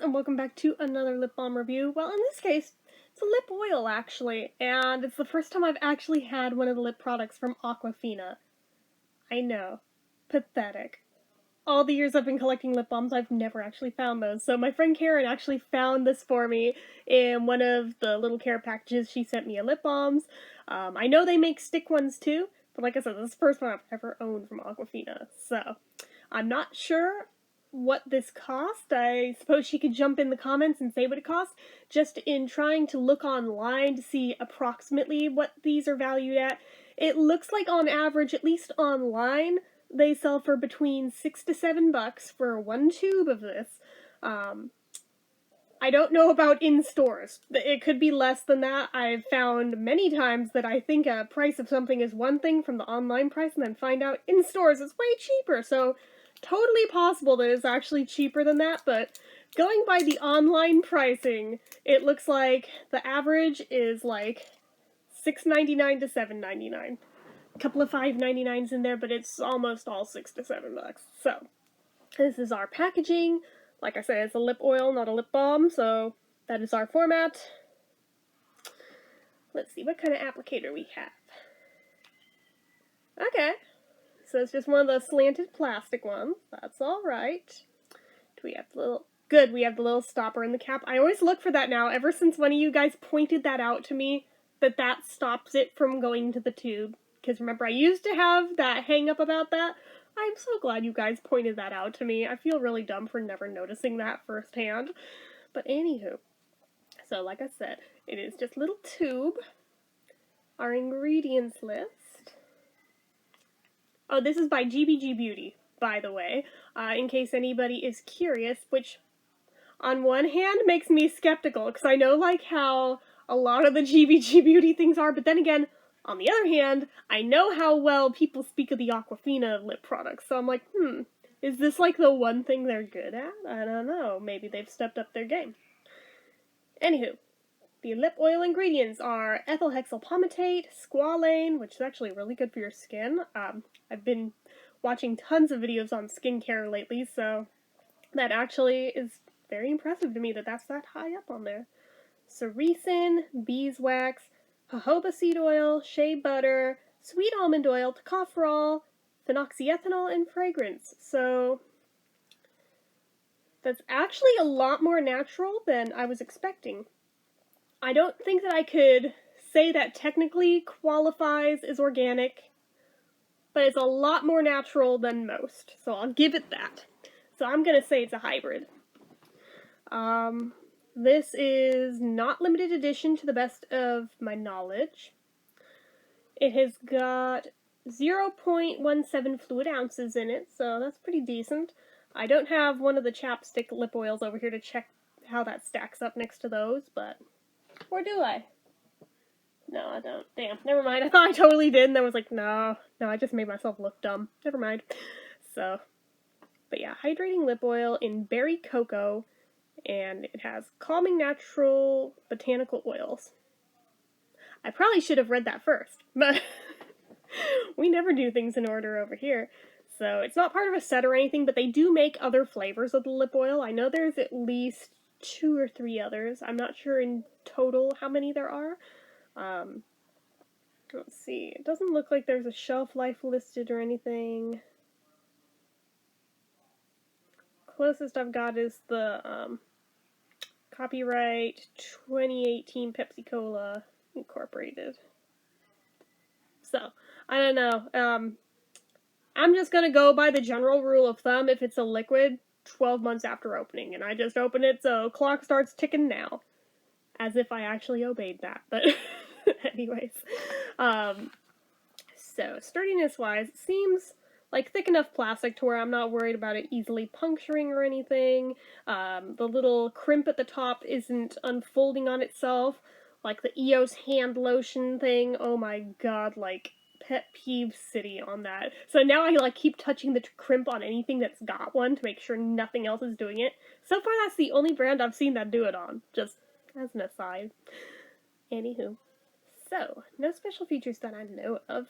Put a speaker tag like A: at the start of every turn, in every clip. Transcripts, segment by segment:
A: and welcome back to another lip balm review. Well, in this case, it's a lip oil actually, and it's the first time I've actually had one of the lip products from Aquafina. I know. Pathetic. All the years I've been collecting lip balms, I've never actually found those. So my friend Karen actually found this for me in one of the little care packages she sent me of lip balms. I know they make stick ones too, but like I said, this is the first one I've ever owned from Aquafina. So I'm not sure what this cost. I suppose she could jump in the comments and say what it costs. Just in trying to look online to see approximately what these are valued at, it looks like on average, at least online, they sell for between $6 to $7 for one tube of this. I don't know about in stores. It could be less than that. I've found many times that I think a price of something is one thing from the online price and then find out in stores it's way cheaper. So totally possible that it's actually cheaper than that, but going by the online pricing, it looks like the average is like $6.99 to $7.99. A couple of $5.99s in there, but it's almost all $6 to $7. So this is our packaging. Like I said, it's a lip oil, not a lip balm, so that is our format. Let's see what kind of applicator we have. Okay, so it's just one of those slanted plastic ones. That's alright. Do we have the little... Good, we have the little stopper in the cap. I always look for that now, ever since one of you guys pointed that out to me, that stops it from going to the tube. Because remember, I used to have that hang-up about that. I'm so glad you guys pointed that out to me. I feel really dumb for never noticing that firsthand. But anywho, so like I said, it is just a little tube. Our ingredients list. Oh, this is by GBG Beauty, by the way, in case anybody is curious, which on one hand makes me skeptical, because I know like how a lot of the GBG Beauty things are, but then again, on the other hand, I know how well people speak of the Aquafina lip products, so I'm like, is this like the one thing they're good at? I don't know, maybe they've stepped up their game. Anywho, the lip oil ingredients are ethyl hexyl palmitate, squalane, which is actually really good for your skin. I've been watching tons of videos on skincare lately, so that actually is very impressive to me that that's that high up on there. Sericin, beeswax, jojoba seed oil, shea butter, sweet almond oil, tocopherol, phenoxyethanol, and fragrance. So that's actually a lot more natural than I was expecting. I don't think that I could say that technically qualifies as organic, but it's a lot more natural than most, so I'll give it that. So I'm gonna say it's a hybrid. This is not limited edition to the best of my knowledge. It has got 0.17 fluid ounces in it, so that's pretty decent. I don't have one of the chapstick lip oils over here to check how that stacks up next to those, but... Or do I? No, I don't. Damn, never mind. I thought I totally did, and then I was like, no, I just made myself look dumb. Never mind. So, but yeah, hydrating lip oil in berry cocoa, and it has calming natural botanical oils. I probably should have read that first, but we never do things in order over here. So it's not part of a set or anything, but they do make other flavors of the lip oil. I know there's at least 2 or 3 others. I'm not sure in total how many there are. Let's see. It doesn't look like there's a shelf life listed or anything. Closest I've got is the copyright 2018 Pepsi-Cola Incorporated. So, I don't know. I'm just gonna go by the general rule of thumb. If it's a liquid, 12 months after opening, and I just opened it, so clock starts ticking now. As if I actually obeyed that, but anyways. So, sturdiness-wise, it seems like thick enough plastic to where I'm not worried about it easily puncturing or anything. The little crimp at the top isn't unfolding on itself, like the EOS hand lotion thing. Oh my god, like, pet peeve city on that. So now I like keep touching the crimp on anything that's got one to make sure nothing else is doing it. So far that's the only brand I've seen that do it on, just as an aside. Anywho. So, no special features that I know of.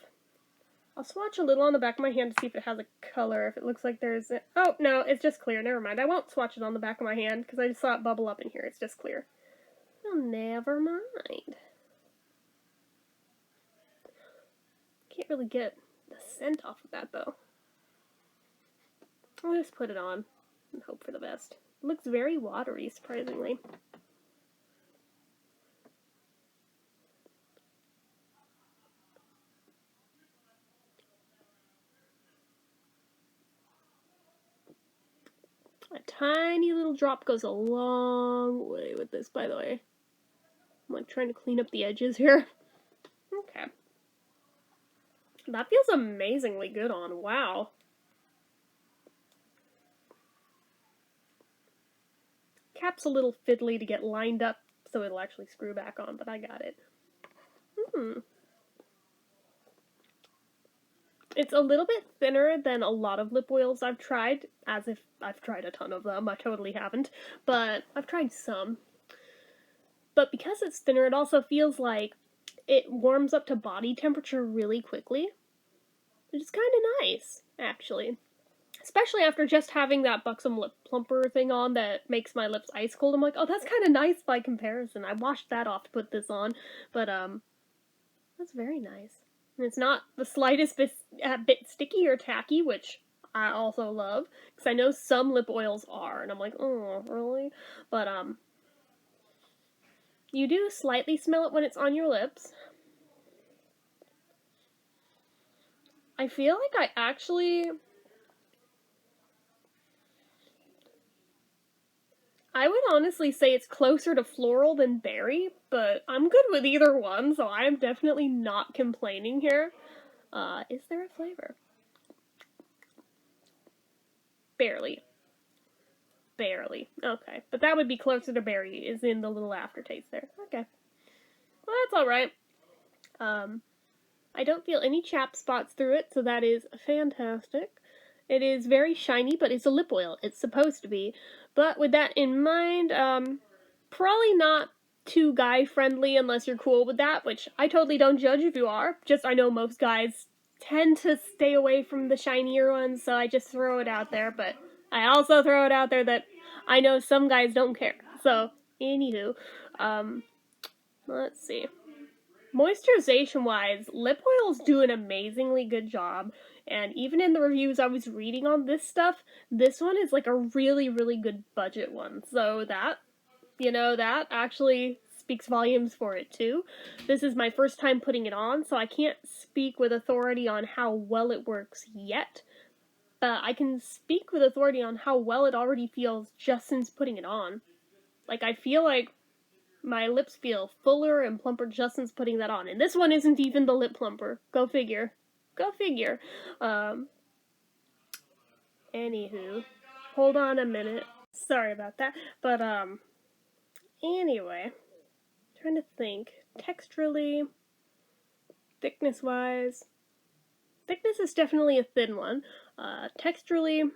A: I'll swatch a little on the back of my hand to see if it has a color, if it looks like there's a... Oh, no, it's just clear. Never mind. I won't swatch it on the back of my hand because I just saw it bubble up in here. It's just clear. Oh, never mind. Can't really get the scent off of that, though. I'll just put it on and hope for the best. It looks very watery, surprisingly. A tiny little drop goes a long way with this, by the way. I'm like trying to clean up the edges here. Okay. That feels amazingly good on. Wow. Cap's a little fiddly to get lined up so it'll actually screw back on, but I got it. It's a little bit thinner than a lot of lip oils I've tried, as if I've tried a ton of them. I totally haven't, but I've tried some. But because it's thinner, it also feels like it warms up to body temperature really quickly, which is kind of nice, actually. Especially after just having that Buxom Lip Plumper thing on that makes my lips ice cold. I'm like, oh, that's kind of nice by comparison. I washed that off to put this on, but that's very nice. And it's not the slightest bit sticky or tacky, which I also love, because I know some lip oils are, and I'm like, oh, really? But you do slightly smell it when it's on your lips. I feel like I would honestly say it's closer to floral than berry, but I'm good with either one, so I'm definitely not complaining here. Is there a flavor? Barely. Barely. Okay. But that would be closer to berry, is in the little aftertaste there. Okay. Well, that's alright. I don't feel any chap spots through it, so that is fantastic. It is very shiny, but it's a lip oil. It's supposed to be. But with that in mind, probably not too guy-friendly unless you're cool with that, which I totally don't judge if you are. Just I know most guys tend to stay away from the shinier ones, so I just throw it out there. But I also throw it out there that I know some guys don't care. So, anywho, let's see. Moisturization-wise, lip oils do an amazingly good job, and even in the reviews I was reading on this stuff, this one is like a really, really good budget one. So that, that actually speaks volumes for it too. This is my first time putting it on, so I can't speak with authority on how well it works yet, but I can speak with authority on how well it already feels just since putting it on. Like, I feel like my lips feel fuller and plumper just since putting that on. And this one isn't even the lip plumper. Go figure. Go figure. Anywho. Hold on a minute. Sorry about that. But, anyway. Trying to think. Texturally. Thickness-wise. Thickness is definitely a thin one. Texturally,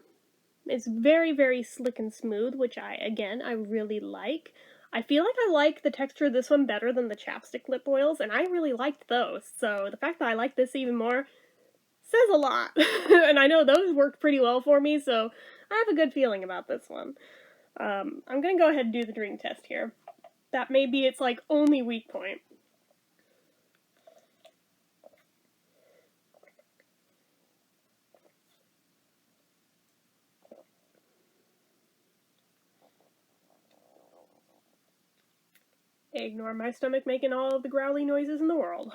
A: it's very, very slick and smooth, which I really like. I feel like I like the texture of this one better than the chapstick lip oils, and I really liked those, so the fact that I like this even more says a lot. And I know those worked pretty well for me, so I have a good feeling about this one. I'm gonna go ahead and do the drink test here. That may be its, only weak point. Ignore my stomach making all of the growly noises in the world.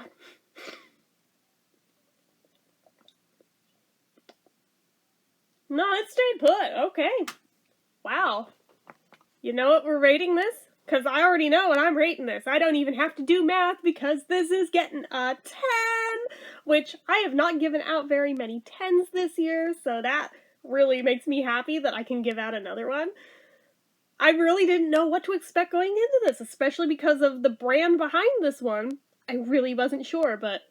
A: No, it stayed put. Okay. Wow. You know what we're rating this? Because I already know what I'm rating this. I don't even have to do math because this is getting a 10, which I have not given out very many 10s this year, so that really makes me happy that I can give out another one. I really didn't know what to expect going into this, especially because of the brand behind this one. I really wasn't sure, but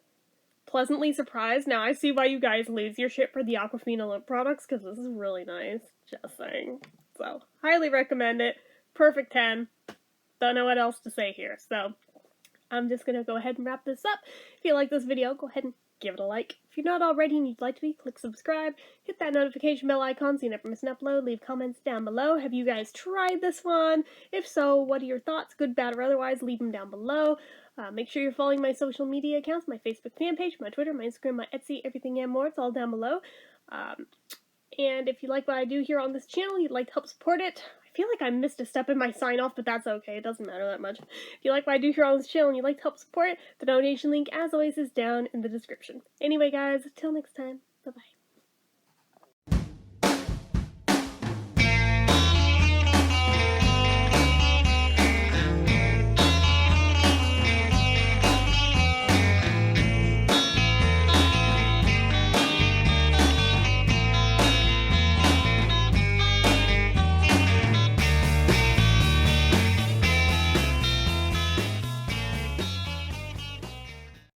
A: pleasantly surprised. Now I see why you guys lose your shit for the Aquafina lip products, because this is really nice. Just saying. So, highly recommend it. Perfect 10. Don't know what else to say here. So, I'm just gonna go ahead and wrap this up. If you like this video, go ahead and give it a like. If you're not already and you'd like to be, click subscribe. Hit that notification bell icon so you never miss an upload. Leave comments down below. Have you guys tried this one? If so, what are your thoughts? Good, bad, or otherwise? Leave them down below. Make sure you're following my social media accounts, my Facebook fan page, my Twitter, my Instagram, my Etsy, everything and more. It's all down below. And if you like what I do here on this channel, you'd like to help support it. I feel like I missed a step in my sign off, but that's okay. It doesn't matter that much. If you like what I do here on this channel and you'd like to help support it, the donation link, as always, is down in the description. Anyway, guys, till next time, bye-bye.